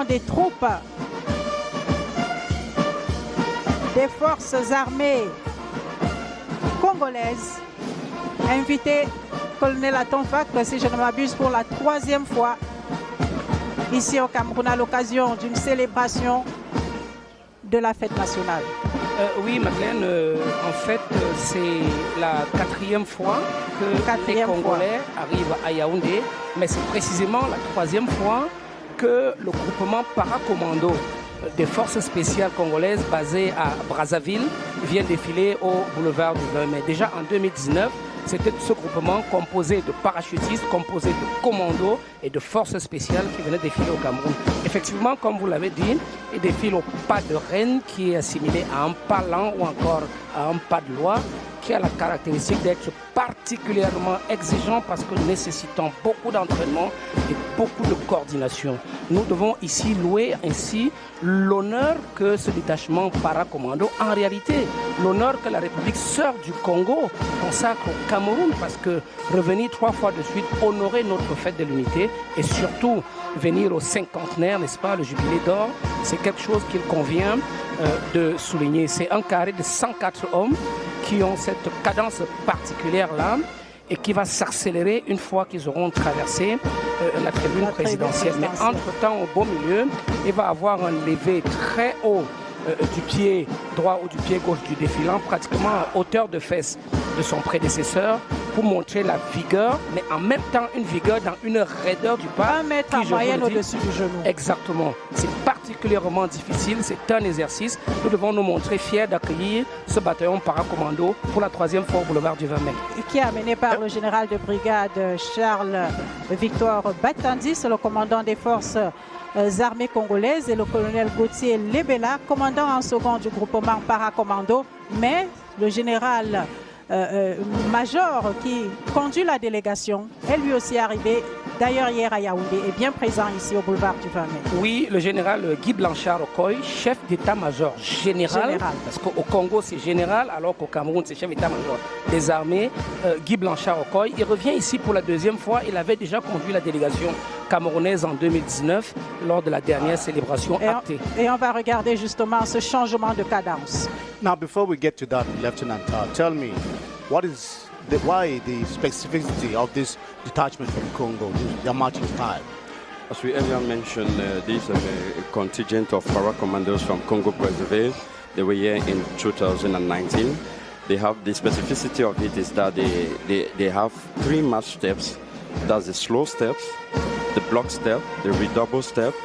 Des troupes des forces armées congolaises, invité colonel Atonfak, si je ne m'abuse, pour la 3e fois ici au Cameroun à l'occasion d'une célébration de la fête nationale. Oui, Madeleine, en fait, c'est la 4e fois que les Congolais arrivent à Yaoundé, mais c'est précisément la 3e fois que le groupement paracommando des forces spéciales congolaises basées à Brazzaville vient défiler au boulevard du 20 mai. Déjà en 2019, c'était ce groupement composé de parachutistes, composé de commandos et de forces spéciales qui venaient défiler au Cameroun. Effectivement, comme vous l'avez dit, ils défilent au pas de reine qui est assimilé à un pas lent ou encore à un pas de loi, qui a la caractéristique d'être particulièrement exigeant parce que nous nécessitons beaucoup d'entraînement et beaucoup de coordination. Nous devons ici louer ainsi l'honneur que ce détachement paracommando, en réalité, l'honneur que la République sœur du Congo consacre au Cameroun, parce que revenir 3 fois de suite, honorer notre fête de l'unité et surtout venir au 50e, n'est-ce pas, le jubilé d'or, c'est quelque chose qu'il convient de souligner. C'est un carré de 104 hommes qui ont cette cadence particulière-là et qui va s'accélérer une fois qu'ils auront traversé la tribune présidentielle. Mais entre-temps, au beau milieu, il va avoir un lever très haut du pied droit ou du pied gauche du défilant, pratiquement à hauteur de fesses de son prédécesseur, pour montrer la vigueur, mais en même temps une vigueur dans une raideur du pas. 1 mètre en moyenne au-dessus du genou. Exactement. C'est particulièrement difficile, c'est un exercice. Nous devons nous montrer fiers d'accueillir ce bataillon paracommando pour la 3e fois au boulevard du 20 mai. Qui est amené par le général de brigade Charles Victor Batandi, c'est le commandant des forces armées congolaises, et le colonel Gauthier Lebela, commandant en second du groupement paracommando, mais le général major qui conduit la délégation est lui aussi arrivé d'ailleurs hier à Yaoundé et bien présent ici au boulevard du 20 mai. Oui, le général Guy Blanchard-Okoy, chef d'état-major général, parce qu'au Congo c'est général alors qu'au Cameroun c'est chef d'état-major des armées. Guy Blanchard-Okoy, il revient ici pour la 2e fois. Il avait déjà conduit la délégation camerounaise en 2019 lors de la dernière célébration actée. Et on va regarder justement ce changement de cadence. Now, before we get to that, Lieutenant, tell me, why the specificity of this detachment from Congo, their marching style? As we earlier mentioned, this is a contingent of para-commandos from Congo-Brazzaville. They were here in 2019. They have the specificity of it is that they have 3 march steps. That's the slow steps, the block step, the redouble step,